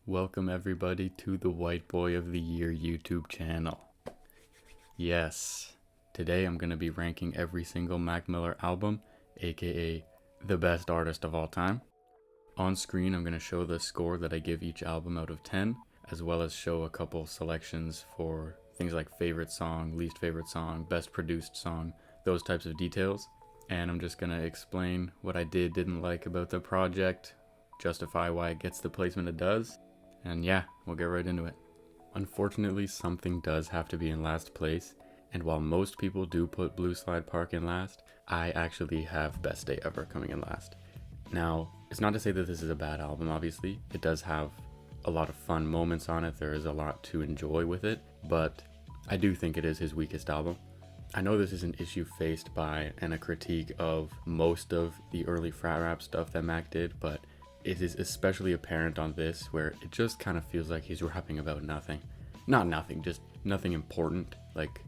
Welcome everybody to the White Boy of the Year YouTube channel. Yes, today I'm going to be ranking every single Mac Miller album, aka the best artist of all time. On screen I'm going to show the score that I give each album out of 10, as well as show a couple selections for things like favorite song, least favorite song, best produced song, those types of details. And I'm just going to explain what I didn't like about the project, justify why it gets the placement it does. And yeah, we'll get right into it. Unfortunately, something does have to be in last place, and while most people do put Blue Slide Park in last, I actually have Best Day Ever coming in last. Now, it's not to say that this is a bad album, obviously. It does have a lot of fun moments on it, there is a lot to enjoy with it, but I do think it is his weakest album. I know this is an issue faced by and a critique of most of the early frat rap stuff that Mac did, but it is especially apparent on this, where it just kind of feels like he's rapping about nothing. Not nothing, just nothing important. Like,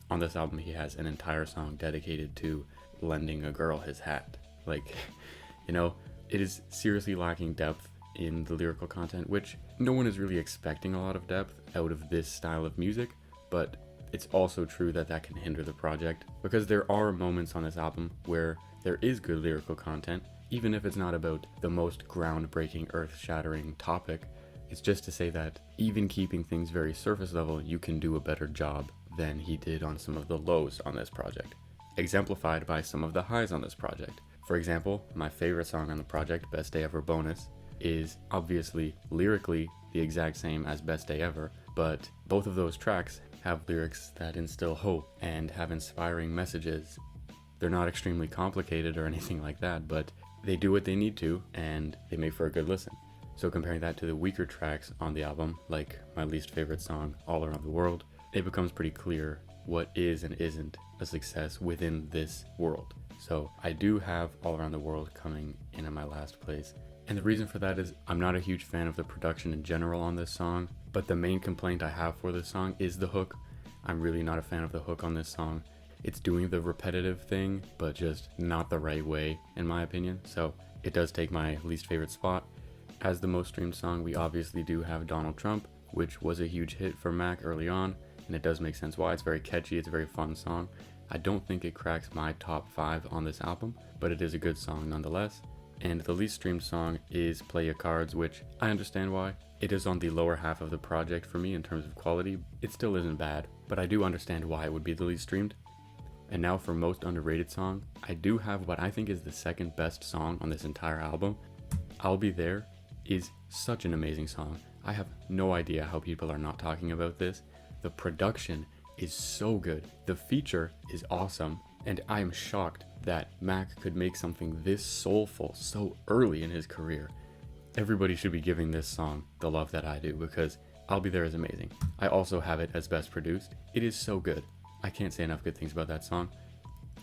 on this album he has an entire song dedicated to lending a girl his hat. Like, you know, it is seriously lacking depth in the lyrical content, which no one is really expecting a lot of depth out of this style of music, but it's also true that that can hinder the project, because there are moments on this album where there is good lyrical content, even if it's not about the most groundbreaking, earth-shattering topic. It's just to say that even keeping things very surface level, you can do a better job than he did on some of the lows on this project, exemplified by some of the highs on this project. For example, my favorite song on the project, Best Day Ever Bonus, is obviously lyrically the exact same as Best Day Ever, but both of those tracks have lyrics that instill hope and have inspiring messages. They're not extremely complicated or anything like that, but they do what they need to, and they make for a good listen. So comparing that to the weaker tracks on the album, like my least favorite song, All Around the World, it becomes pretty clear what is and isn't a success within this world. So I do have All Around the World coming in at my last place. And the reason for that is I'm not a huge fan of the production in general on this song, but the main complaint I have for this song is the hook. I'm really not a fan of the hook on this song. It's doing the repetitive thing, but just not the right way, in my opinion. So it does take my least favorite spot. As the most streamed song, we obviously do have Donald Trump, which was a huge hit for Mac early on, and it does make sense why. It's very catchy, it's a very fun song. I don't think it cracks my top 5 on this album, but it is a good song nonetheless. And the least streamed song is Play Your Cards, which I understand why. It is on the lower half of the project for me in terms of quality. It still isn't bad, but I do understand why it would be the least streamed. And now for most underrated song, I do have what I think is the second best song on this entire album. I'll Be There is such an amazing song. I have no idea how people are not talking about this. The production is so good. The feature is awesome. And I am shocked that Mac could make something this soulful so early in his career. Everybody should be giving this song the love that I do, because I'll Be There is amazing. I also have it as best produced. It is so good. I can't say enough good things about that song.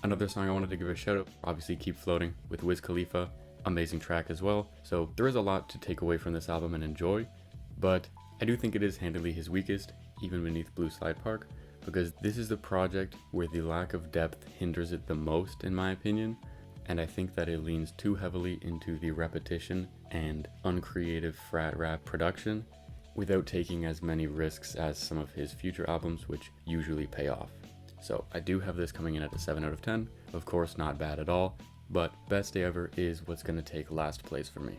Another song I wanted to give a shout out, obviously Keep Floating with Wiz Khalifa, amazing track as well. So there is a lot to take away from this album and enjoy, but I do think it is handily his weakest, even beneath Blue Slide Park, because this is the project where the lack of depth hinders it the most, in my opinion, and I think that it leans too heavily into the repetition and uncreative frat rap production without taking as many risks as some of his future albums, which usually pay off. So I do have this coming in at a 7 out of 10. Of course, not bad at all, but Best Day Ever is what's going to take last place for me.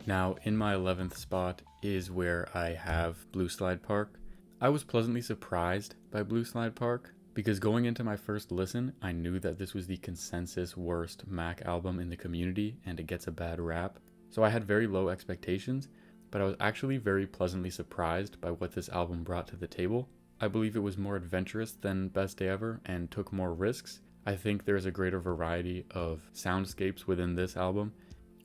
Now, in my 11th spot is where I have Blue Slide Park. I was pleasantly surprised by Blue Slide Park, because going into my first listen, I knew that this was the consensus worst Mac album in the community, and it gets a bad rap. So I had very low expectations, but I was actually very pleasantly surprised by what this album brought to the table. I believe it was more adventurous than Best Day Ever and took more risks. I think there's a greater variety of soundscapes within this album.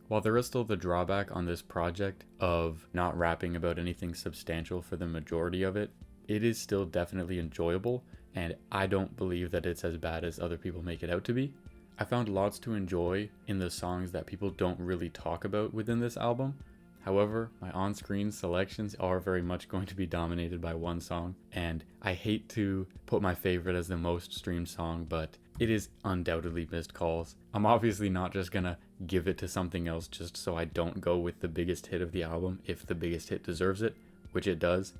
While there is still the drawback on this project of not rapping about anything substantial for the majority of it, it is still definitely enjoyable, and I don't believe that it's as bad as other people make it out to be. I found lots to enjoy in the songs that people don't really talk about within this album. However, my on-screen selections are very much going to be dominated by one song, and I hate to put my favorite as the most streamed song, but it is undoubtedly Missed Calls. I'm obviously not just gonna give it to something else just so I don't go with the biggest hit of the album if the biggest hit deserves it, which it does.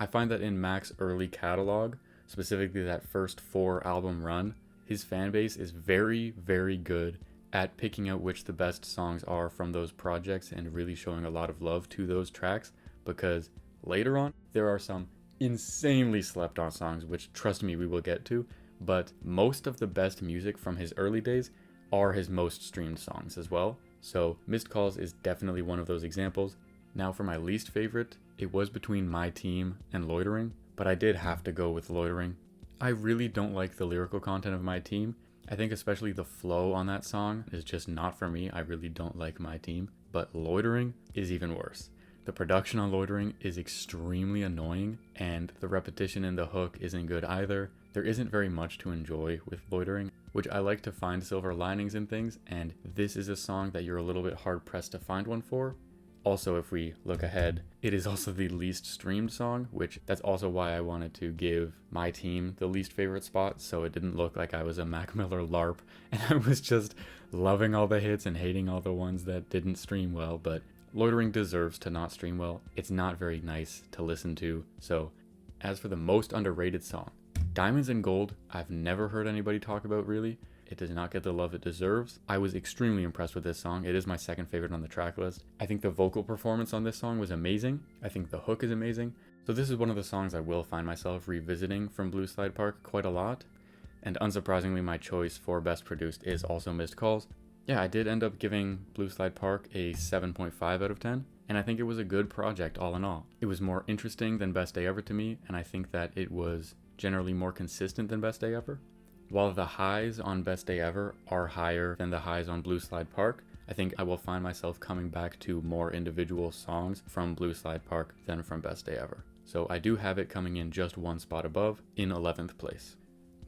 I find that in Mac's early catalog, specifically that first 4 album run, his fan base is very, very good at picking out which the best songs are from those projects and really showing a lot of love to those tracks, because later on there are some insanely slept on songs, which trust me we will get to, but most of the best music from his early days are his most streamed songs as well. So Missed Calls is definitely one of those examples. Now for my least favorite, it was between My Team and Loitering, but I did have to go with Loitering. I really don't like the lyrical content of My Team. I think especially the flow on that song is just not for me. I really don't like My Team, but Loitering is even worse. The production on Loitering is extremely annoying, and the repetition in the hook isn't good either. There isn't very much to enjoy with Loitering, which I like to find silver linings in things, and this is a song that you're a little bit hard pressed to find one for. Also, if we look ahead, it is also the least streamed song, which that's also why I wanted to give My Team the least favorite spot, so it didn't look like I was a Mac Miller LARP and I was just loving all the hits and hating all the ones that didn't stream well. But Loitering deserves to not stream well. It's not very nice to listen to. So as for the most underrated song, Diamonds and Gold, I've never heard anybody talk about really. It does not get the love it deserves. I was extremely impressed with this song. It is my second favorite on the track list. I think the vocal performance on this song was amazing. I think the hook is amazing. So this is one of the songs I will find myself revisiting from Blue Slide Park quite a lot. And unsurprisingly, my choice for best produced is also Missed Calls. Yeah, I did end up giving Blue Slide Park a 7.5 out of 10. And I think it was a good project all in all. It was more interesting than Best Day Ever to me, and I think that it was generally more consistent than Best Day Ever. While the highs on Best Day Ever are higher than the highs on Blue Slide Park, I think I will find myself coming back to more individual songs from Blue Slide Park than from Best Day Ever. So I do have it coming in just one spot above, in 11th place.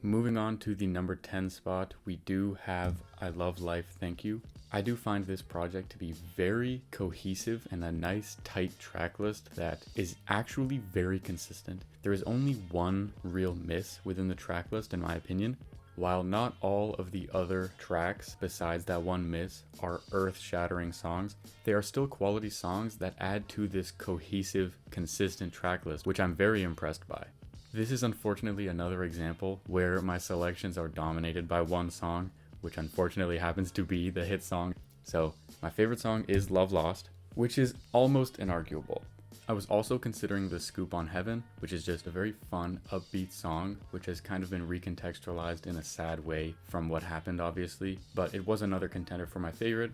Moving on to the number 10 spot, we do have I Love Life, Thank You. I do find this project to be very cohesive and a nice tight track list that is actually very consistent. There is only one real miss within the track list in my opinion. While not all of the other tracks besides that one miss are earth-shattering songs, they are still quality songs that add to this cohesive, consistent track list, which I'm very impressed by. This is unfortunately another example where my selections are dominated by one song, which unfortunately happens to be the hit song. So my favorite song is Love Lost, which is almost inarguable. I was also considering The Scoop on Heaven, which is just a very fun, upbeat song, which has kind of been recontextualized in a sad way from what happened obviously, but it was another contender for my favorite.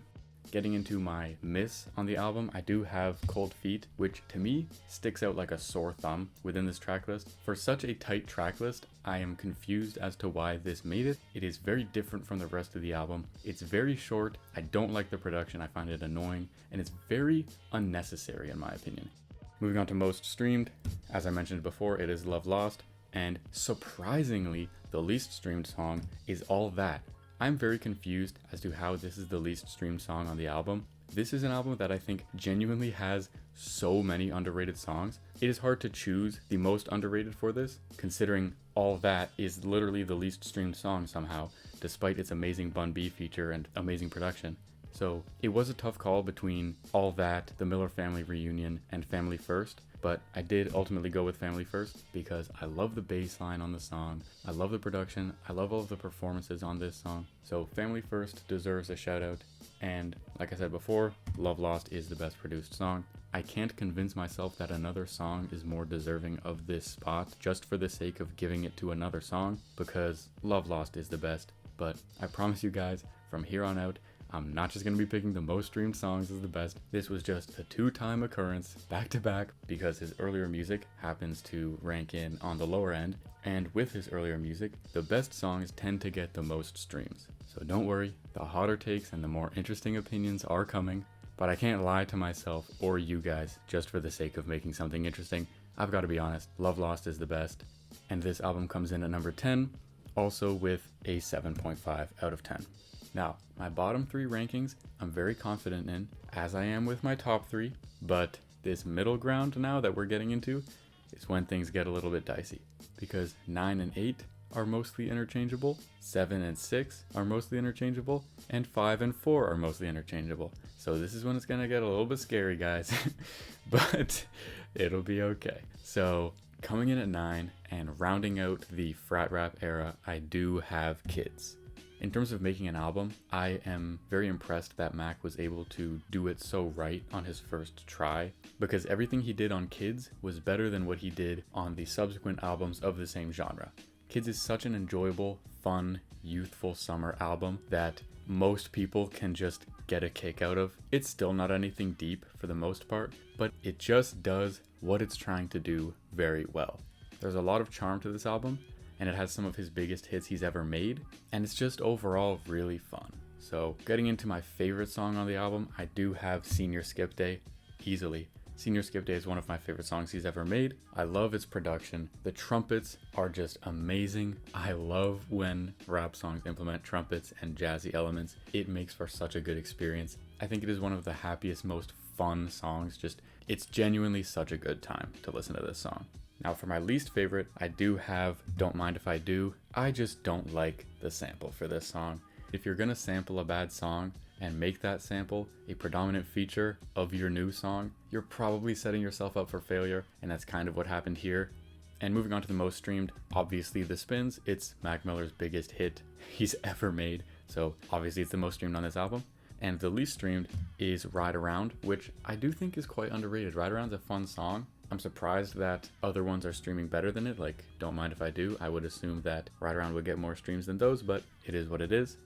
Getting into my miss on the album, I do have Cold Feet, which to me sticks out like a sore thumb within this track list. For such a tight track list, I am confused as to why this made it. It is very different from the rest of the album. It's very short, I don't like the production, I find it annoying, and it's very unnecessary in my opinion. Moving on to most streamed, as I mentioned before, it is Love Lost, and surprisingly, the least streamed song is All That. I'm very confused as to how this is the least streamed song on the album. This is an album that I think genuinely has so many underrated songs. It is hard to choose the most underrated for this, considering All That is literally the least streamed song somehow, despite its amazing Bun B feature and amazing production. So it was a tough call between All That, The Miller Family Reunion, and Family First, but I did ultimately go with Family First because I love the bass line on the song, I love the production, I love all of the performances on this song. So Family First deserves a shout out, and like I said before, Love Lost is the best produced song. I can't convince myself that another song is more deserving of this spot just for the sake of giving it to another song, because Love Lost is the best. But I promise you guys, from here on out, I'm not just going to be picking the most streamed songs as the best. This was just a two-time occurrence, back to back, because his earlier music happens to rank in on the lower end, and with his earlier music, the best songs tend to get the most streams. So don't worry, the hotter takes and the more interesting opinions are coming, but I can't lie to myself or you guys just for the sake of making something interesting. I've got to be honest, Love Lost is the best, and this album comes in at number 10, also with a 7.5 out of 10. Now, my bottom 3 rankings I'm very confident in, as I am with my top 3, but this middle ground now that we're getting into is when things get a little bit dicey, because 9 and 8 are mostly interchangeable, 7 and 6 are mostly interchangeable, and 5 and 4 are mostly interchangeable. So this is when it's gonna get a little bit scary, guys, but it'll be okay. So coming in at 9 and rounding out the frat rap era, I do have Kids. In terms of making an album, I am very impressed that Mac was able to do it so right on his first try, because everything he did on Kids was better than what he did on the subsequent albums of the same genre. Kids is such an enjoyable, fun, youthful summer album that most people can just get a kick out of. It's still not anything deep for the most part, but it just does what it's trying to do very well. There's a lot of charm to this album, and it has some of his biggest hits he's ever made, and it's just overall really fun. So getting into my favorite song on the album, I do have Senior Skip Day, easily. Senior Skip Day is one of my favorite songs he's ever made. I love its production. The trumpets are just amazing. I love when rap songs implement trumpets and jazzy elements. It makes for such a good experience. I think it is one of the happiest, most fun songs. It's genuinely such a good time to listen to this song. Now for my least favorite, I do have Don't Mind If I Do. I just don't like the sample for this song. If you're gonna sample a bad song and make that sample a predominant feature of your new song, you're probably setting yourself up for failure, and that's kind of what happened here. And moving on to the most streamed, obviously The Spins. It's Mac Miller's biggest hit he's ever made, so obviously it's the most streamed on this album. And the least streamed is Ride Around, which I do think is quite underrated. Ride Around's a fun song. I'm surprised that other ones are streaming better than it, like Don't Mind If I Do. I would assume that Ride Around would get more streams than those, but it is what it is.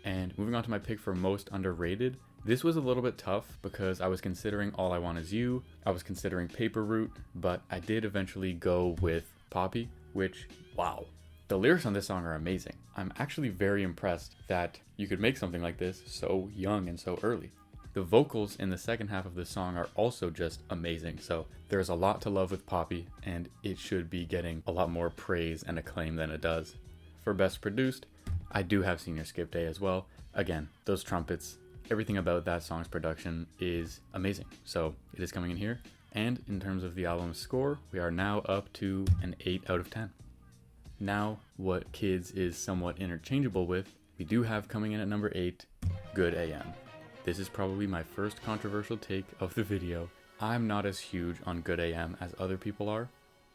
And moving on to my pick for most underrated, this was a little bit tough because I was considering All I Want Is You, I was considering Paper Route, but I did eventually go with Poppy, which, wow. The lyrics on this song are amazing. I'm actually very impressed that you could make something like this so young and so early. The vocals in the second half of the song are also just amazing, so there's a lot to love with Poppy, and it should be getting a lot more praise and acclaim than it does. For Best Produced, I do have Senior Skip Day as well. Again, those trumpets, everything about that song's production is amazing, so it is coming in here. And in terms of the album's score, we are now up to an 8 out of 10. Now, what Kids is somewhat interchangeable with, we do have coming in at number 8, Good AM. This is probably my first controversial take of the video. I'm not as huge on Good AM as other people are.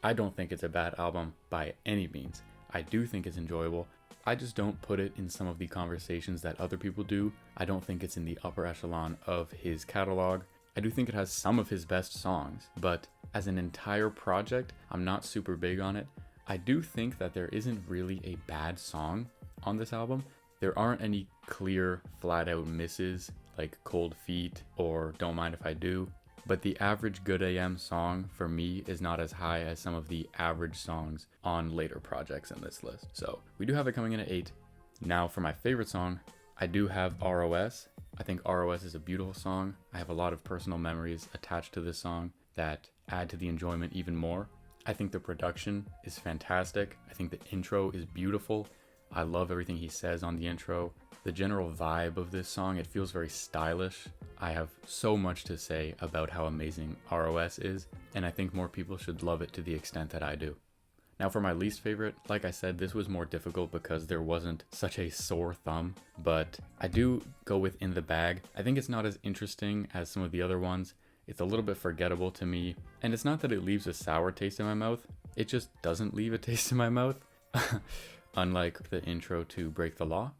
I don't think it's a bad album by any means. I do think it's enjoyable. I just don't put it in some of the conversations that other people do. I don't think it's in the upper echelon of his catalog. I do think it has some of his best songs, but as an entire project, I'm not super big on it. I do think that there isn't really a bad song on this album. There aren't any clear, flat out misses like Cold Feet or Don't Mind If I Do, but the average Good AM song for me is not as high as some of the average songs on later projects in this list. So we do have it coming in at 8. Now for my favorite song, I do have ROS. I think ROS is a beautiful song. I have a lot of personal memories attached to this song that add to the enjoyment even more. I think the production is fantastic. I think the intro is beautiful. I love everything he says on the intro. The general vibe of this song, it feels very stylish. I have so much to say about how amazing ROS is, and I think more people should love it to the extent that I do. Now for my least favorite, like I said, this was more difficult because there wasn't such a sore thumb, but I do go with In the Bag. I think it's not as interesting as some of the other ones. It's a little bit forgettable to me, and it's not that it leaves a sour taste in my mouth, it just doesn't leave a taste in my mouth. Unlike the intro to Break the Law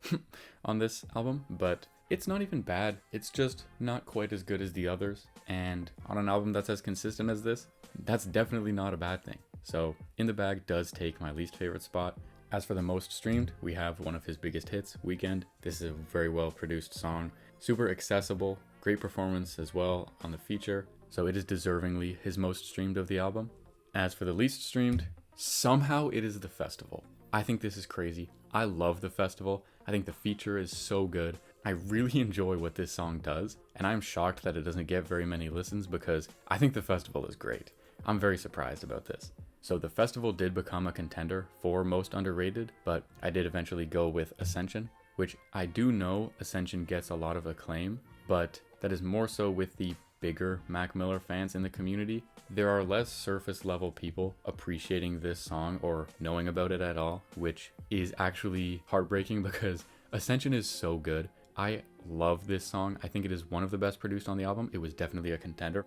on this album, but it's not even bad. It's just not quite as good as the others, and on an album that's as consistent as this, that's definitely not a bad thing. So In the Bag does take my least favorite spot. As for the most streamed, we have one of his biggest hits, Weekend. This is a very well produced song, super accessible, great performance as well on the feature, so it is deservingly his most streamed of the album. As for the least streamed, somehow it is The Festival. I think this is crazy. I love The Festival. I think the feature is so good. I really enjoy what this song does, and I'm shocked that it doesn't get very many listens because I think The Festival is great. I'm very surprised about this. So The Festival did become a contender for most underrated, but I did eventually go with Ascension, which I do know Ascension gets a lot of acclaim, but that is more so with the bigger Mac Miller fans in the community, there are less surface level people appreciating this song or knowing about it at all, which is actually heartbreaking because Ascension is so good. I love this song. I think it is one of the best produced on the album. It was definitely a contender.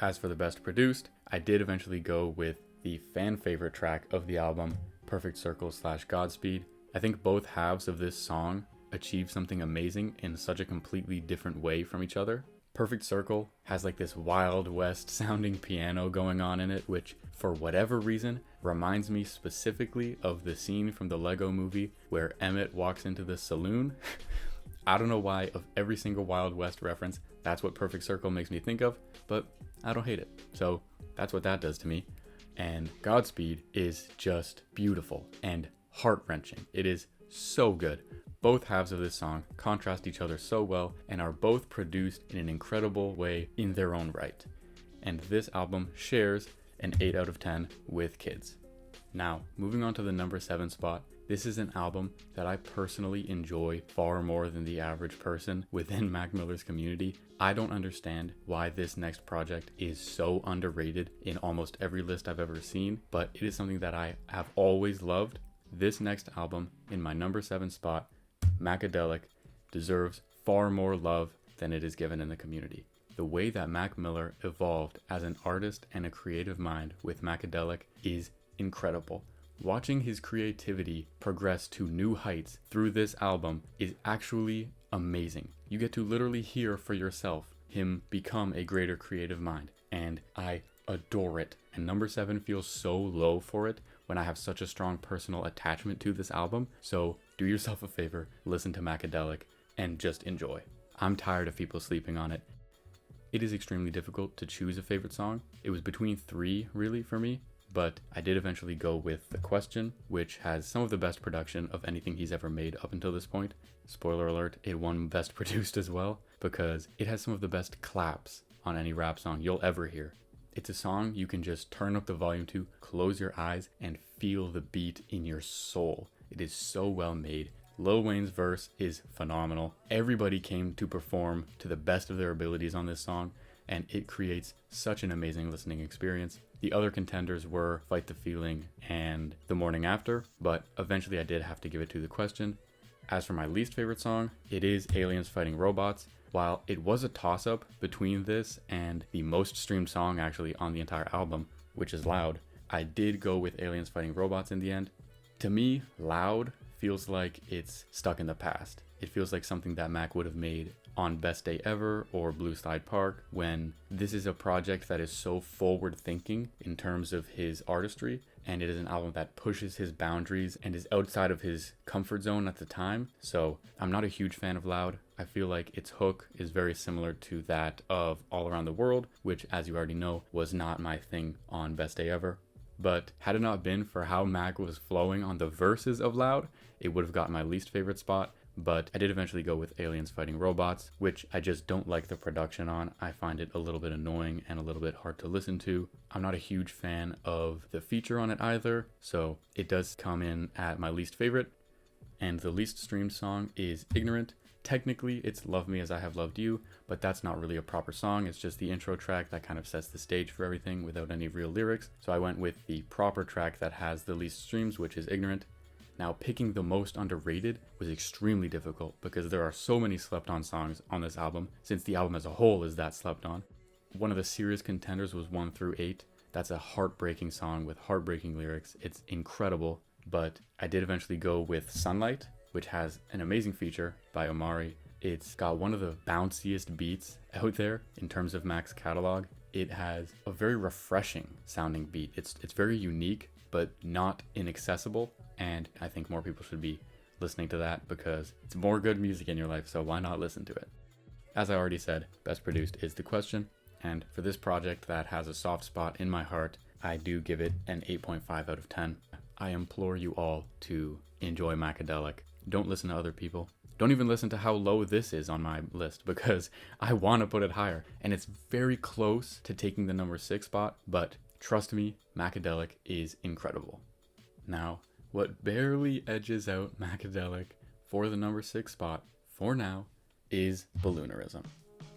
As for the best produced, I did eventually go with the fan favorite track of the album, Perfect Circle / Godspeed. I think both halves of this song achieve something amazing in such a completely different way from each other. Perfect Circle has like this Wild West sounding piano going on in it, which for whatever reason reminds me specifically of the scene from the Lego movie where Emmett walks into the saloon. I don't know why, of every single Wild West reference, that's what Perfect Circle makes me think of, but I don't hate it. So that's what that does to me. And Godspeed is just beautiful and heart-wrenching. It is so good. Both halves of this song contrast each other so well and are both produced in an incredible way in their own right. And this album shares an 8 out of 10 with kids. Now, moving on to the number 7 spot, this is an album that I personally enjoy far more than the average person within Mac Miller's community. I don't understand why this next project is so underrated in almost every list I've ever seen, but it is something that I have always loved. This next album, in my number 7 spot, Macadelic, deserves far more love than it is given in the community. The way that Mac Miller evolved as an artist and a creative mind with Macadelic is incredible. Watching his creativity progress to new heights through this album is actually amazing. You get to literally hear for yourself him become a greater creative mind, and I adore it. And number 7 feels so low for it when I have such a strong personal attachment to this album. So do yourself a favor, listen to Macadelic, and just enjoy. I'm tired of people sleeping on it. It is extremely difficult to choose a favorite song. It was between 3 really for me, but I did eventually go with The Question, which has some of the best production of anything he's ever made up until this point. Spoiler alert, it won Best Produced as well, because it has some of the best claps on any rap song you'll ever hear. It's a song you can just turn up the volume to, close your eyes, and feel the beat in your soul. It is so well made. Lil Wayne's verse is phenomenal. Everybody came to perform to the best of their abilities on this song, and it creates such an amazing listening experience. The other contenders were Fight the Feeling and The Morning After, but eventually I did have to give it to The Question. As for my least favorite song, it is Aliens Fighting Robots. While it was a toss-up between this and the most streamed song actually on the entire album, which is Loud, I did go with Aliens Fighting Robots in the end. To me, Loud feels like it's stuck in the past. It feels like something that Mac would have made on Best Day Ever or Blue Slide Park, when this is a project that is so forward thinking in terms of his artistry, and it is an album that pushes his boundaries and is outside of his comfort zone at the time. So I'm not a huge fan of Loud. I feel like its hook is very similar to that of All Around the World, which, as you already know, was not my thing on Best Day Ever. But had it not been for how Mac was flowing on the verses of Loud, it would have gotten my least favorite spot. But I did eventually go with Aliens Fighting Robots, which I just don't like the production on. I find it a little bit annoying and a little bit hard to listen to. I'm not a huge fan of the feature on it either, so it does come in at my least favorite. And the least streamed song is Ignorant. Technically, it's Love Me As I Have Loved You, but that's not really a proper song. It's just the intro track that kind of sets the stage for everything without any real lyrics. So I went with the proper track that has the least streams, which is Ignorant. Now, picking the most underrated was extremely difficult because there are so many slept on songs on this album, since the album as a whole is that slept on. One of the serious contenders was 1 through 8. That's a heartbreaking song with heartbreaking lyrics. It's incredible, but I did eventually go with Sunlight, which has an amazing feature by Omari. It's got one of the bounciest beats out there in terms of Mac's catalog. It has a very refreshing sounding beat. It's very unique, but not inaccessible. And I think more people should be listening to that because it's more good music in your life, so why not listen to it? As I already said, Best Produced is The Question, and for this project that has a soft spot in my heart, I do give it an 8.5 out of 10. I implore you all to enjoy Macadelic. Don't listen to other people. Don't even listen to how low this is on my list because I want to put it higher, and it's very close to taking the number 6 spot, but trust me, Macadelic is incredible. Now, what barely edges out Macadelic for the number 6 spot, for now, is Balloonerism.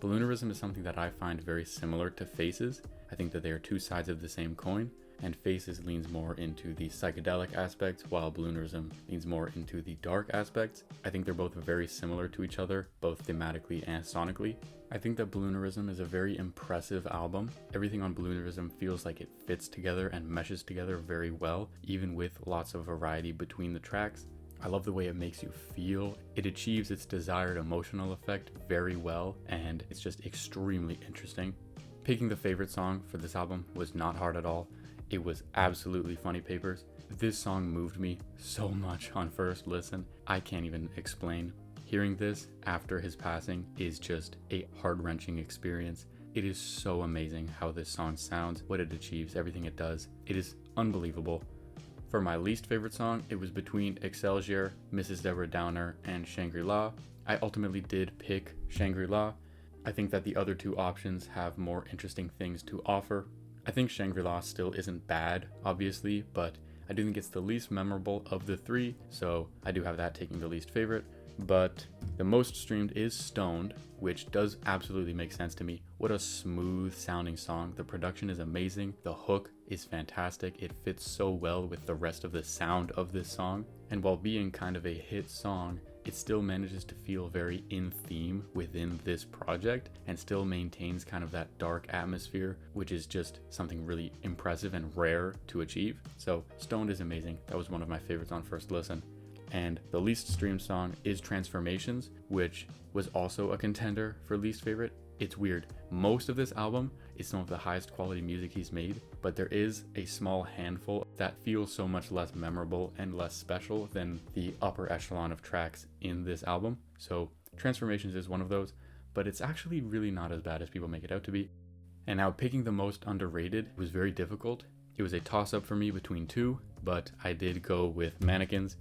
Balloonerism is something that I find very similar to Faces. I think that they are two sides of the same coin, and Faces leans more into the psychedelic aspects, while Balloonerism leans more into the dark aspects. I think they're both very similar to each other, both thematically and sonically. I think that Balloonerism is a very impressive album. Everything on Balloonerism feels like it fits together and meshes together very well, even with lots of variety between the tracks. I love the way it makes you feel. It achieves its desired emotional effect very well, and it's just extremely interesting. Picking the favorite song for this album was not hard at all. It was absolutely Funny Papers. This song moved me so much on first listen, I can't even explain. Hearing this after his passing is just a heart-wrenching experience. It is so amazing how this song sounds, what it achieves, everything it does. It is unbelievable. For my least favorite song, it was between Excelsior, Mrs. Deborah Downer, and Shangri-La. I ultimately did pick Shangri-La. I think that the other two options have more interesting things to offer. I think Shangri-La still isn't bad, obviously, but I do think it's the least memorable of the three, so I do have that taking the least favorite. But the most streamed is Stoned, which does absolutely make sense to me. What a smooth sounding song. The production is amazing. The hook is fantastic. It fits so well with the rest of the sound of this song. And while being kind of a hit song, it still manages to feel very in theme within this project and still maintains kind of that dark atmosphere, which is just something really impressive and rare to achieve. So Stoned is amazing. That was one of my favorites on first listen. And the least streamed song is Transformations, which was also a contender for least favorite. It's weird. Most of this album is some of the highest quality music he's made, but there is a small handful that feels so much less memorable and less special than the upper echelon of tracks in this album. So Transformations is one of those, but it's actually really not as bad as people make it out to be. And now picking the most underrated was very difficult. It was a toss-up for me between two, but I did go with Mannequins.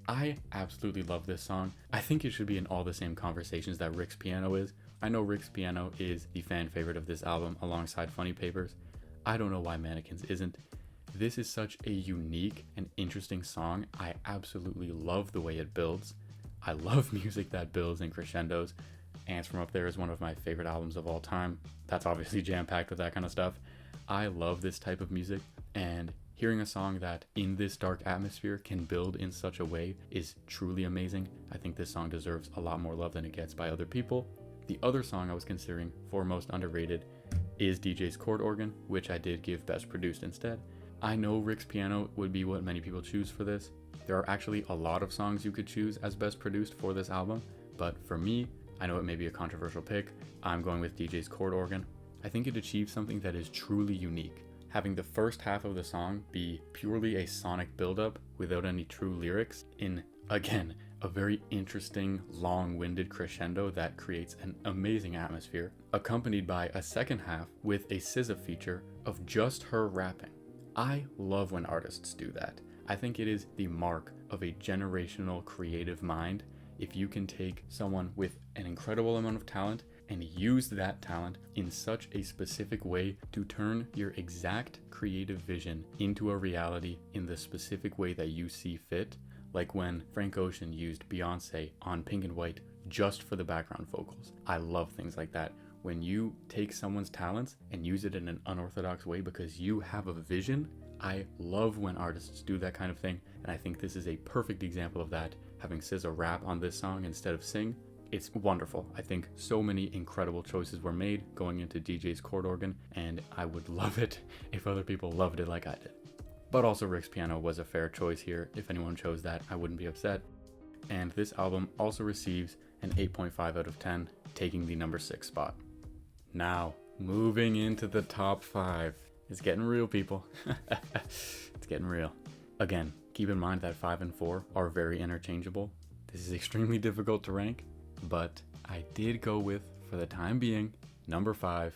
I absolutely love this song. I think it should be in all the same conversations that Rick's Piano is. I know Rick's Piano is the fan favorite of this album alongside Funny Papers. I don't know why Mannequins isn't. This is such a unique and interesting song. I absolutely love the way it builds. I love music that builds in crescendos. Ants from Up There is one of my favorite albums of all time. That's obviously jam-packed with that kind of stuff. I love this type of music, and hearing a song that in this dark atmosphere can build in such a way is truly amazing. I think this song deserves a lot more love than it gets by other people. The other song I was considering for most underrated is DJ's Chord Organ, which I did give Best Produced instead. I know Rick's Piano would be what many people choose for this. There are actually a lot of songs you could choose as Best Produced for this album, but for me, I know it may be a controversial pick. I'm going with DJ's Chord Organ. I think it achieves something that is truly unique. Having the first half of the song be purely a sonic buildup without any true lyrics in, again, a very interesting, long-winded crescendo that creates an amazing atmosphere, accompanied by a second half with a SZA feature of just her rapping. I love when artists do that. I think it is the mark of a generational creative mind if you can take someone with an incredible amount of talent and use that talent in such a specific way to turn your exact creative vision into a reality in the specific way that you see fit, like when Frank Ocean used Beyonce on Pink and White just for the background vocals. I love things like that. When you take someone's talents and use it in an unorthodox way because you have a vision, I love when artists do that kind of thing, and I think this is a perfect example of that, having SZA rap on this song instead of sing. It's wonderful. I think so many incredible choices were made going into DJ's Chord Organ, and I would love it if other people loved it like I did. But also Rick's Piano was a fair choice here. If anyone chose that, I wouldn't be upset. And this album also receives an 8.5 out of 10, taking the number 6 spot. Now, moving into the top 5. It's getting real, people. It's getting real. Again, keep in mind that 5 and 4 are very interchangeable. This is extremely difficult to rank, but I did go with, for the time being, number 5,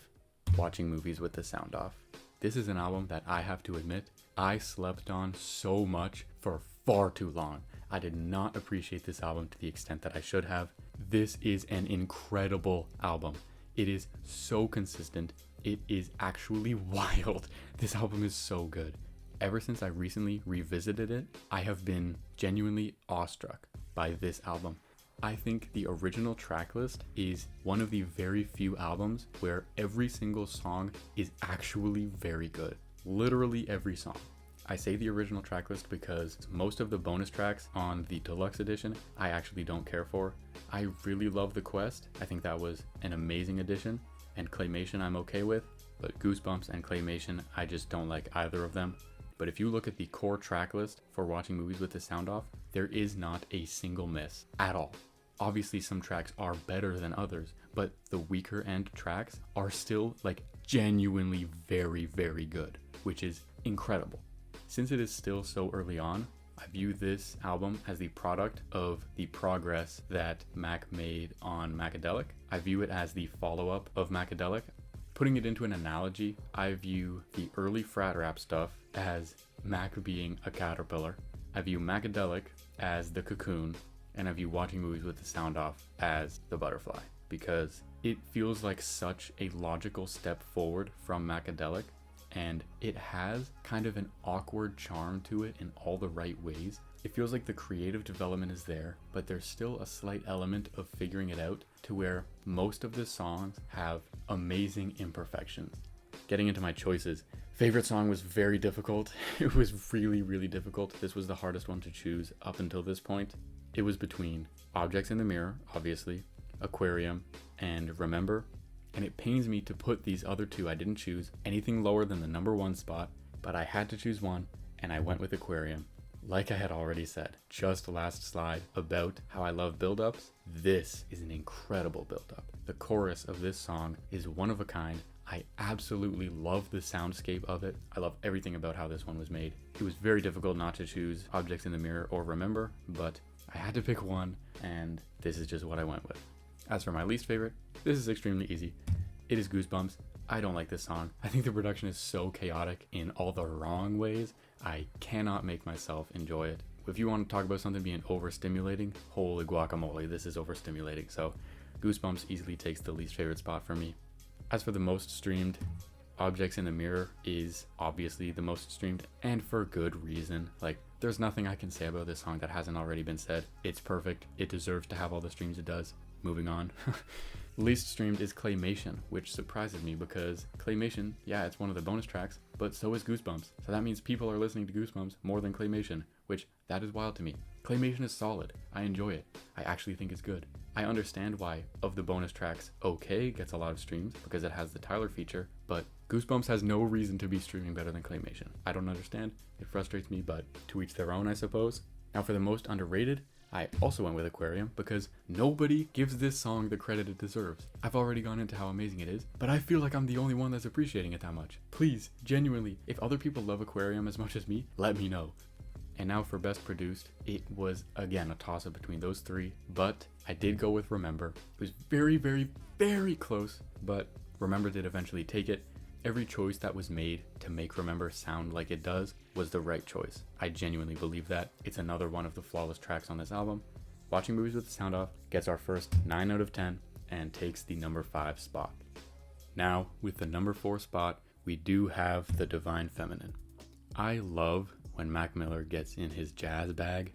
Watching Movies with the Sound Off. This is an album that I have to admit, I slept on so much for far too long. I did not appreciate this album to the extent that I should have. This is an incredible album. It is so consistent. It is actually wild. This album is so good. Ever since I recently revisited it, I have been genuinely awestruck by this album. I think the original track list is one of the very few albums where every single song is actually very good. Literally every song. I say the original track list because most of the bonus tracks on the deluxe edition I actually don't care for. I really love The Quest. I think that was an amazing addition, and Claymation I'm okay with, but Goosebumps and Claymation I just don't like either of them. But if you look at the core track list for watching movies with the sound off, there is not a single miss at all. Obviously some tracks are better than others, but the weaker end tracks are still like genuinely very, very good, which is incredible. Since it is still so early on, I view this album as the product of the progress that Mac made on Macadelic. I view it as the follow-up of Macadelic. Putting it into an analogy, I view the early frat rap stuff as Mac being a caterpillar. I view Macadelic as the cocoon, and I view watching movies with the sound off as the butterfly, because it feels like such a logical step forward from Macadelic, and it has kind of an awkward charm to it in all the right ways. It feels like the creative development is there, but there's still a slight element of figuring it out to where most of the songs have amazing imperfections. Getting into my choices, favorite song was very difficult. It was really, really difficult. This was the hardest one to choose up until this point. It was between Objects in the Mirror, obviously, Aquarium, and Remember. And it pains me to put these other two. I didn't choose anything lower than the number one spot, but I had to choose one, and I went with Aquarium. Like I had already said, just last slide about how I love build-ups. This is an incredible build-up. The chorus of this song is one of a kind. I absolutely love the soundscape of it. I love everything about how this one was made. It was very difficult not to choose Objects in the Mirror or Remember, but I had to pick one, and this is just what I went with. As for my least favorite, this is extremely easy. It is Goosebumps. I don't like this song. I think the production is so chaotic in all the wrong ways. I cannot make myself enjoy it. If you want to talk about something being overstimulating, holy guacamole, this is overstimulating. So Goosebumps easily takes the least favorite spot for me. As for the most streamed, Objects in the Mirror is obviously the most streamed, and for good reason. Like, there's nothing I can say about this song that hasn't already been said. It's perfect. It deserves to have all the streams it does. Moving on. Least streamed is Claymation, which surprises me because Claymation, yeah, it's one of the bonus tracks, but so is Goosebumps. So that means people are listening to Goosebumps more than Claymation, which that is wild to me. Claymation is solid. I enjoy it. I actually think it's good. I understand why of the bonus tracks, OK gets a lot of streams because it has the Tyler feature, but Goosebumps has no reason to be streaming better than Claymation. I don't understand. It frustrates me, but to each their own, I suppose. Now for the most underrated, I also went with Aquarium because nobody gives this song the credit it deserves. I've already gone into how amazing it is, but I feel like I'm the only one that's appreciating it that much. Please, genuinely, if other people love Aquarium as much as me, let me know. And now for Best Produced, it was again a toss-up between those three, but I did go with Remember. It was very, very, very close, but Remember did eventually take it. Every choice that was made to make Remember sound like it does was the right choice. I genuinely believe that. It's another one of the flawless tracks on this album. Watching Movies with the Sound Off gets our first 9 out of 10 and takes the number 5 spot. Now, with the number 4 spot, we do have The Divine Feminine. I love when Mac Miller gets in his jazz bag,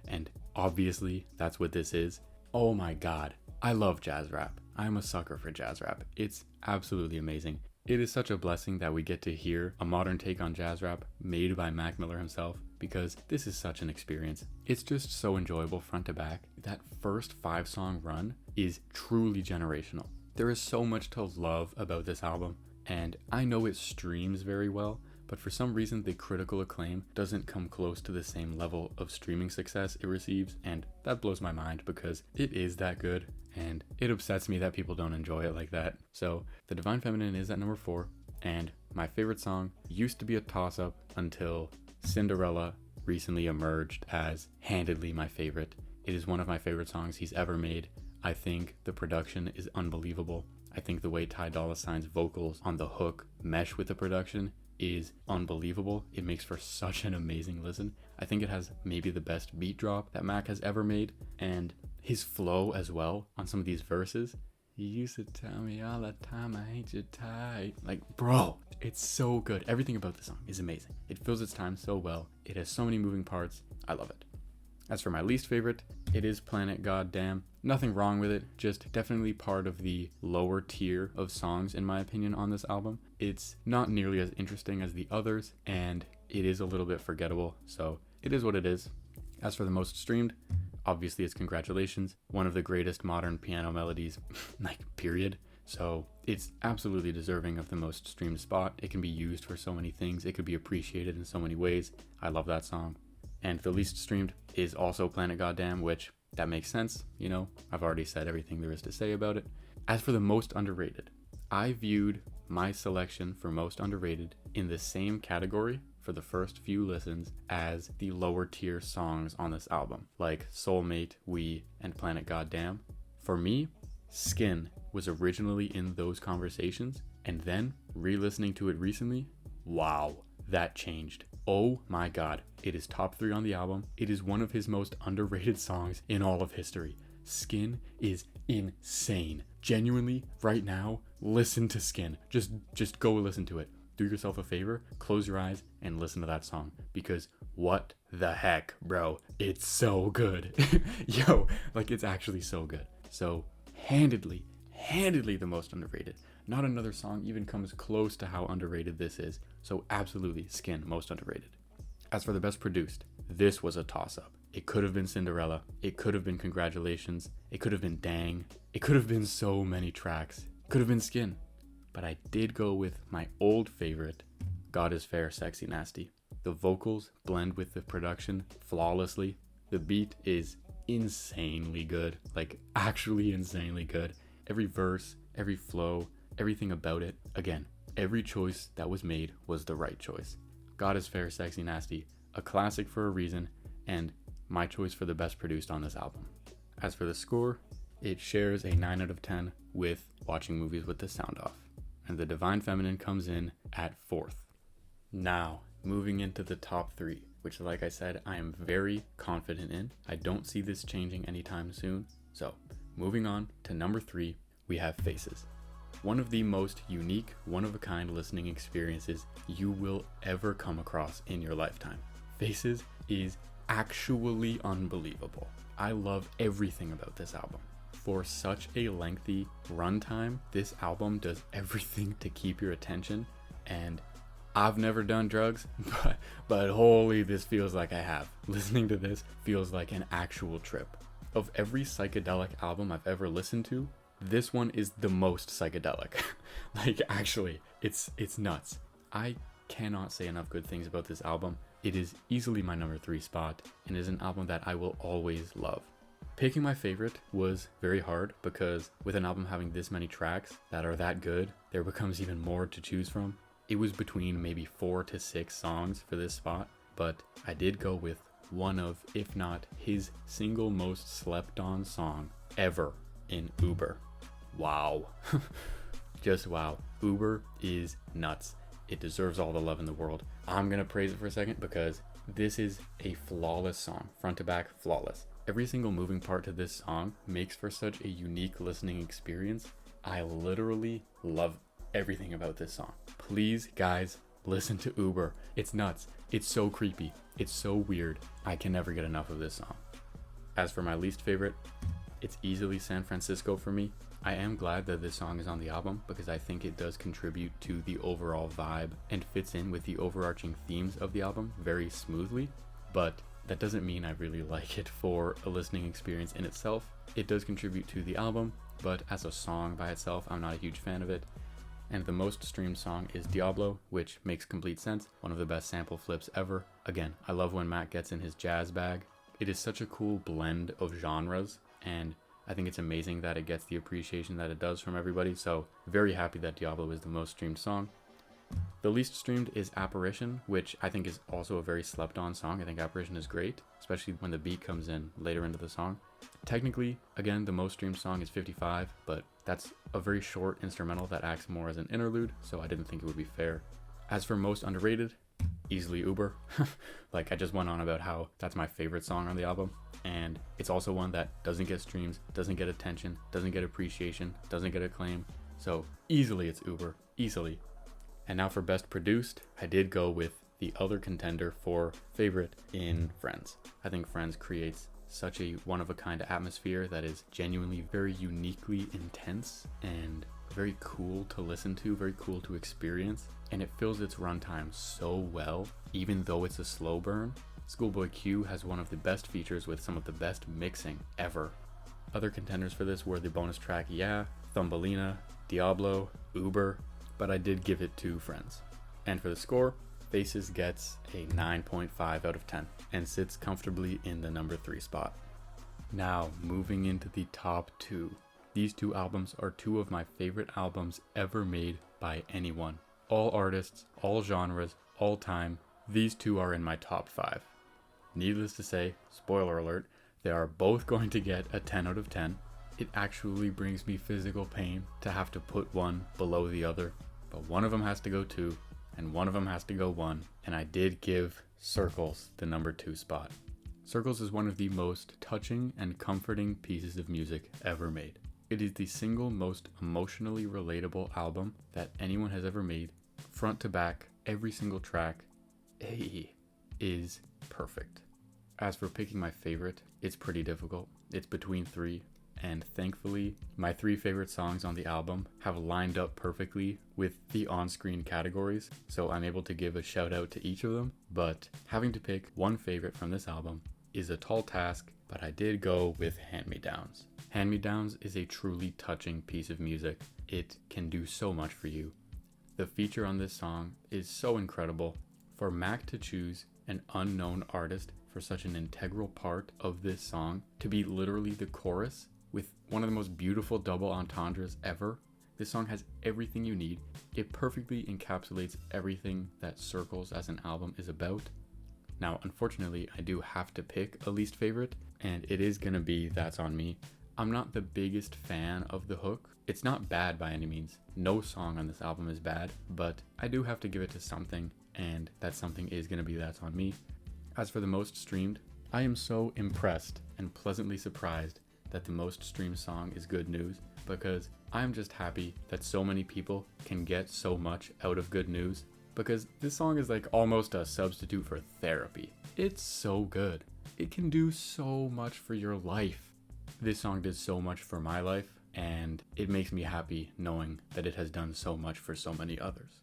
and obviously that's what this is. Oh my god, I love jazz rap. I'm a sucker for jazz rap. It's absolutely amazing. It is such a blessing that we get to hear a modern take on jazz rap made by Mac Miller himself, because this is such an experience. It's just so enjoyable front to back. That first 5-song run is truly generational. There is so much to love about this album, and I know it streams very well, but for some reason the critical acclaim doesn't come close to the same level of streaming success it receives, and that blows my mind because it is that good. And it upsets me that people don't enjoy it like that. So The Divine Feminine is at number 4, and my favorite song used to be a toss-up until Cinderella recently emerged as handedly my favorite. It is one of my favorite songs he's ever made. I think the production is unbelievable. I think the way Ty Dolla $ign's vocals on the hook mesh with the production is unbelievable. It makes for such an amazing listen. I think it has maybe the best beat drop that Mac has ever made, and his flow as well on some of these verses. You used to tell me all the time I hate you tight. Like, bro, it's so good. Everything about the song is amazing. It fills its time so well. It has so many moving parts. I love it. As for my least favorite, it is Planet Goddamn. Nothing wrong with it, just definitely part of the lower tier of songs in my opinion on this album. It's not nearly as interesting as the others, and it is a little bit forgettable, so it is what it is. As for the most streamed, obviously it's Congratulations, one of the greatest modern piano melodies, like, period. So it's absolutely deserving of the most streamed spot. It can be used for so many things. It could be appreciated in so many ways. I love that song. And the least streamed is also Planet Goddamn, which that makes sense. You know, I've already said everything there is to say about it. As for the most underrated, I viewed my selection for most underrated in the same category for the first few listens as the lower tier songs on this album, like Soulmate, We, and Planet Goddamn. For me, Skin was originally in those conversations, and then re-listening to it recently, wow, that changed. Oh my god, it is top 3 on the album. It is one of his most underrated songs in all of history. Skin is insane. Genuinely, right now, listen to Skin. Just go listen to it. Do yourself a favor, close your eyes, and listen to that song, because what the heck, bro, it's so good. Yo, like, it's actually so good. So handedly the most underrated. Not another song even comes close to how underrated this is. So absolutely, Skin, most underrated. As for the best produced, this was a toss-up. It could have been Cinderella. It could have been Congratulations. It could have been Dang. It could have been so many tracks. It could have been Skin. But I did go with my old favorite, God Is Fair, Sexy Nasty. The vocals blend with the production flawlessly. The beat is insanely good, like actually insanely good. Every verse, every flow, everything about it. Again, every choice that was made was the right choice. God Is Fair, Sexy Nasty, a classic for a reason, and my choice for the best produced on this album. As for the score, it shares a 9 out of 10 with Watching Movies with the Sound Off, and The Divine Feminine comes in at 4th. Now, moving into the top 3, which, like I said, I am very confident in. I don't see this changing anytime soon. So, moving on to number 3, we have Faces. One of the most unique, one-of-a-kind listening experiences you will ever come across in your lifetime. Faces is actually unbelievable. I love everything about this album. For such a lengthy runtime, this album does everything to keep your attention, and I've never done drugs, but holy, this feels like I have. Listening to this feels like an actual trip. Of every psychedelic album I've ever listened to, this one is the most psychedelic. Like, actually, it's nuts. I cannot say enough good things about this album. It is easily my number 3 spot, and is an album that I will always love. Picking my favorite was very hard, because with an album having this many tracks that are that good, there becomes even more to choose from. It was between maybe 4 to 6 songs for this spot, but I did go with one of, if not his single most slept on song ever in Uber. Wow. Just wow. Uber is nuts. It deserves all the love in the world. I'm gonna praise it for a second because this is a flawless song, front to back, flawless. Every single moving part to this song makes for such a unique listening experience. I literally love everything about this song. Please, guys, listen to Uber. It's nuts. It's so creepy. It's so weird. I can never get enough of this song. As for my least favorite, it's easily San Francisco for me. I am glad that this song is on the album because I think it does contribute to the overall vibe and fits in with the overarching themes of the album very smoothly, but that doesn't mean I really like it for a listening experience in itself. It does contribute to the album, but as a song by itself, I'm not a huge fan of it. And the most streamed song is Diablo, which makes complete sense. One of the best sample flips ever. Again, I love when Matt gets in his jazz bag. It is such a cool blend of genres, and I think it's amazing that it gets the appreciation that it does from everybody. So very happy that Diablo is the most streamed song. The least streamed is Apparition, which I think is also a very slept on song. I think Apparition is great, especially when the beat comes in later into the song. Technically, again, the most streamed song is 55, but that's a very short instrumental that acts more as an interlude, so I didn't think it would be fair. As for most underrated, easily Uber. Like, I just went on about how that's my favorite song on the album, and it's also one that doesn't get streams, doesn't get attention, doesn't get appreciation, doesn't get acclaim, so easily it's Uber, easily. And now for best produced, I did go with the other contender for favorite in Friends. I think Friends creates such a one-of-a-kind atmosphere that is genuinely very uniquely intense and very cool to listen to, very cool to experience, and it fills its runtime so well, even though it's a slow burn. Schoolboy Q has one of the best features with some of the best mixing ever. Other contenders for this were the bonus track Yeah, Thumbelina, Diablo, Uber, but I did give it to Friends. And for the score, Faces gets a 9.5 out of 10 and sits comfortably in the number 3 spot. Now, moving into the top 2. These 2 albums are 2 of my favorite albums ever made by anyone. All artists, all genres, all time. These 2 are in my top 5. Needless to say, spoiler alert, they are both going to get a 10 out of 10. It actually brings me physical pain to have to put one below the other, but one of them has to go 2 and one of them has to go 1, and I did give Circles the number 2 spot. Circles is one of the most touching and comforting pieces of music ever made. It is the single most emotionally relatable album that anyone has ever made. Front to back, every single track is perfect. As for picking my favorite, it's pretty difficult. It's between 3, and thankfully, my 3 favorite songs on the album have lined up perfectly with the on-screen categories, so I'm able to give a shout out to each of them, but having to pick one favorite from this album is a tall task, but I did go with Hand-Me-Downs. Hand-Me-Downs is a truly touching piece of music. It can do so much for you. The feature on this song is so incredible. For Mac to choose an unknown artist for such an integral part of this song, to be literally the chorus with one of the most beautiful double entendres ever. This song has everything you need. It perfectly encapsulates everything that Circles as an album is about. Now, unfortunately, I do have to pick a least favorite, and it is gonna be That's On Me. I'm not the biggest fan of the hook. It's not bad by any means. No song on this album is bad, but I do have to give it to something, and that something is gonna be That's On Me. As for the most streamed, I am so impressed and pleasantly surprised that the most streamed song is Good News, because I'm just happy that so many people can get so much out of Good News, because this song is like almost a substitute for therapy. It's so good. It can do so much for your life. This song did so much for my life, and it makes me happy knowing that it has done so much for so many others.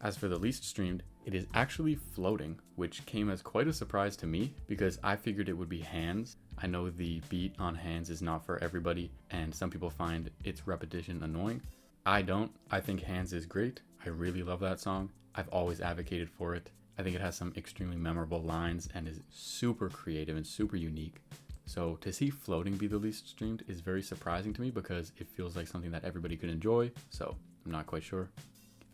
As for the least streamed, it is actually Floating, which came as quite a surprise to me because I figured it would be Hands. I know the beat on Hands is not for everybody, and some people find its repetition annoying. I don't. I think Hands is great. I really love that song. I've always advocated for it. I think it has some extremely memorable lines and is super creative and super unique. So to see Floating be the least streamed is very surprising to me because it feels like something that everybody could enjoy, so I'm not quite sure.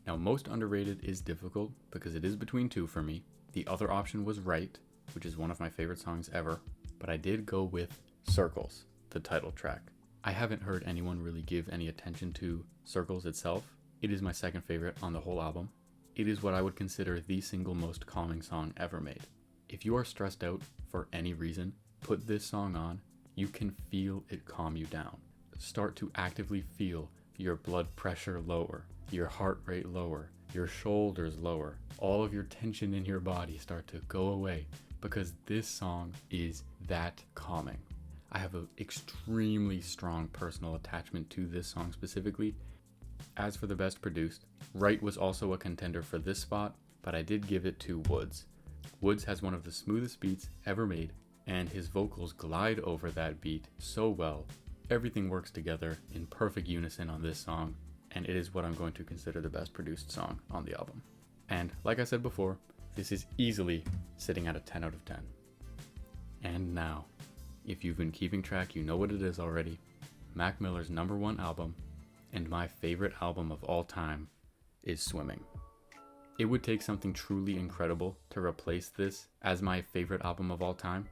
Now, most underrated is difficult because it is between 2 for me. The other option was Right, which is one of my favorite songs ever, but I did go with Circles, the title track. I haven't heard anyone really give any attention to Circles itself. It is my second favorite on the whole album. It is what I would consider the single most calming song ever made. If you are stressed out for any reason, put this song on. You can feel it calm you down. Start to actively feel your blood pressure lower, your heart rate lower, your shoulders lower. All of your tension in your body start to go away because this song is that calming. I have an extremely strong personal attachment to this song specifically. As for the best produced, Right was also a contender for this spot, but I did give it to Woods. Woods has one of the smoothest beats ever made, and his vocals glide over that beat so well. Everything works together in perfect unison on this song, and it is what I'm going to consider the best produced song on the album. And like I said before, this is easily sitting at a 10 out of 10. And now, if you've been keeping track, you know what it is already. Mac Miller's #1 album, and my favorite album of all time, is Swimming. It would take something truly incredible to replace this as my favorite album of all time.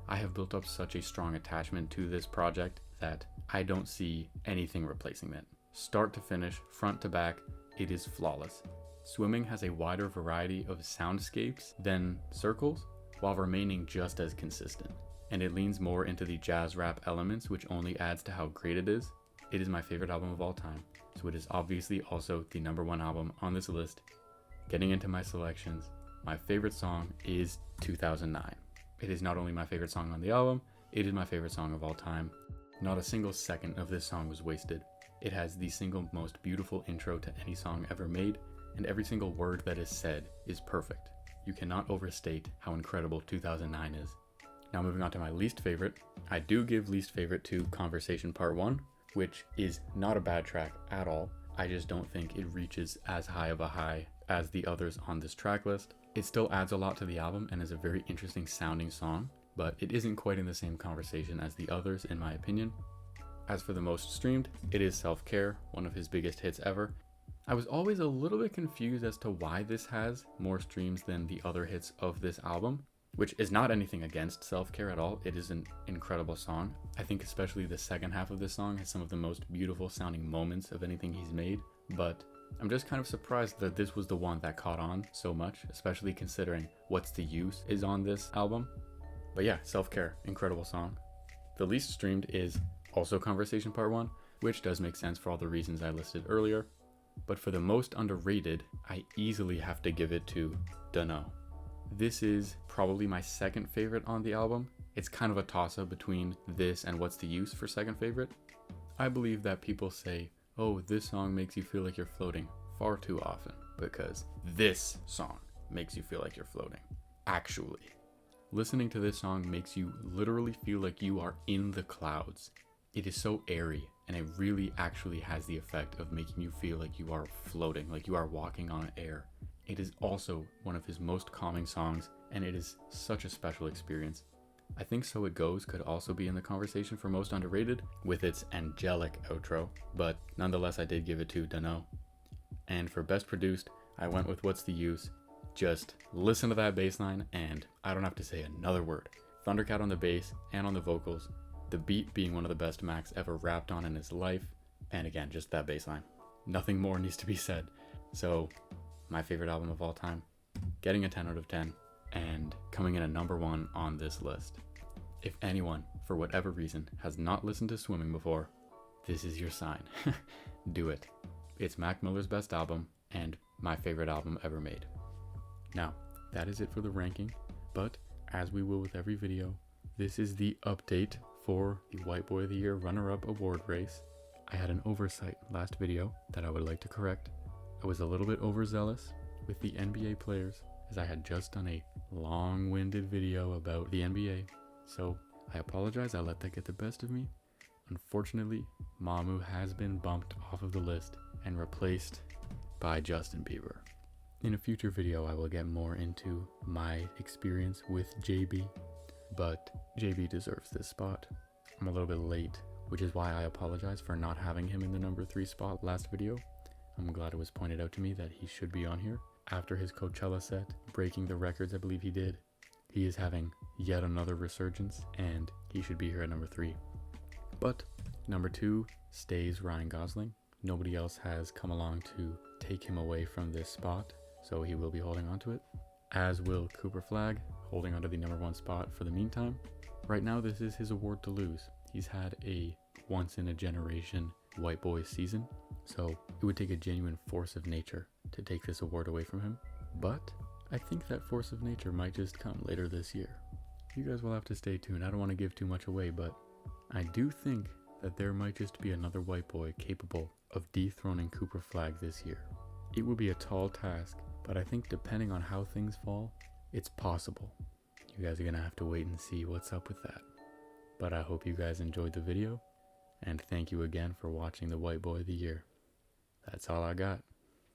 I have built up such a strong attachment to this project that I don't see anything replacing it. Start to finish, front to back, it is flawless. Swimming has a wider variety of soundscapes than Circles, while remaining just as consistent. And it leans more into the jazz rap elements, which only adds to how great it is. It is my favorite album of all time, so it is obviously also the #1 album on this list. Getting into my selections, my favorite song is 2009. It is not only my favorite song on the album, it is my favorite song of all time. Not a single second of this song was wasted. It has the single most beautiful intro to any song ever made, and every single word that is said is perfect. You cannot overstate how incredible 2009 is. Now moving on to my least favorite, I do give least favorite to Conversation Part 1, which is not a bad track at all. I just don't think it reaches as high of a high as the others on this track list. It still adds a lot to the album and is a very interesting sounding song, but it isn't quite in the same conversation as the others in my opinion. As for the most streamed, it is Self-Care, one of his biggest hits ever. I was always a little bit confused as to why this has more streams than the other hits of this album, which is not anything against Self-Care at all. It is an incredible song. I think especially the second half of this song has some of the most beautiful sounding moments of anything he's made, but I'm just kind of surprised that this was the one that caught on so much, especially considering What's the Use is on this album. But yeah, Self-Care, incredible song. The least streamed is also Conversation Part 1, which does make sense for all the reasons I listed earlier. But for the most underrated, I easily have to give it to Dunno. This is probably my second favorite on the album. It's kind of a toss-up between this and What's the Use for second favorite. I believe that people say, oh, this song makes you feel like you're floating far too often, because this song makes you feel like you're floating. Actually, listening to this song makes you literally feel like you are in the clouds. It is so airy, and it really actually has the effect of making you feel like you are floating, like you are walking on air. It is also one of his most calming songs, and it is such a special experience. I think So It Goes could also be in the conversation for most underrated with its angelic outro, but nonetheless I did give it to Dunno. And for best produced, I went with What's the Use. Just listen to that bass line and I don't have to say another word. Thundercat on the bass and on the vocals, the beat being one of the best Max ever rapped on in his life, and again, just that bass line. Nothing more needs to be said. So, my favorite album of all time, getting a 10 out of 10, and coming in at number 1 on this list. If anyone, for whatever reason, has not listened to Swimming before, this is your sign. Do it. It's Mac Miller's best album, and my favorite album ever made. Now, that is it for the ranking, but as we will with every video, this is the update for the White Boy of the Year runner-up award race. I had an oversight last video that I would like to correct. I was a little bit overzealous with the NBA players, as I had just done a long-winded video about the NBA, so I apologize, I let that get the best of me. Unfortunately, Mamu has been bumped off of the list and replaced by Justin Bieber. In a future video, I will get more into my experience with JB, but JB deserves this spot. I'm a little bit late, which is why I apologize for not having him in the number 3 spot last video. I'm glad it was pointed out to me that he should be on here. After his Coachella set, breaking the records I believe he did, he is having yet another resurgence, and he should be here at number 3. But number 2 stays Ryan Gosling. Nobody else has come along to take him away from this spot, so he will be holding on to it, as will Cooper Flagg, holding onto the number 1 spot for the meantime. Right now, this is his award to lose. He's had a once-in-a-generation white boy season, so it would take a genuine force of nature to take this award away from him. But I think that force of nature might just come later this year. You guys will have to stay tuned. I don't want to give too much away, but I do think that there might just be another white boy capable of dethroning Cooper Flagg this year. It will be a tall task, but I think depending on how things fall, it's possible. You guys are gonna have to wait and see what's up with that. But I hope you guys enjoyed the video, and thank you again for watching the White Boy of the Year. That's all I got.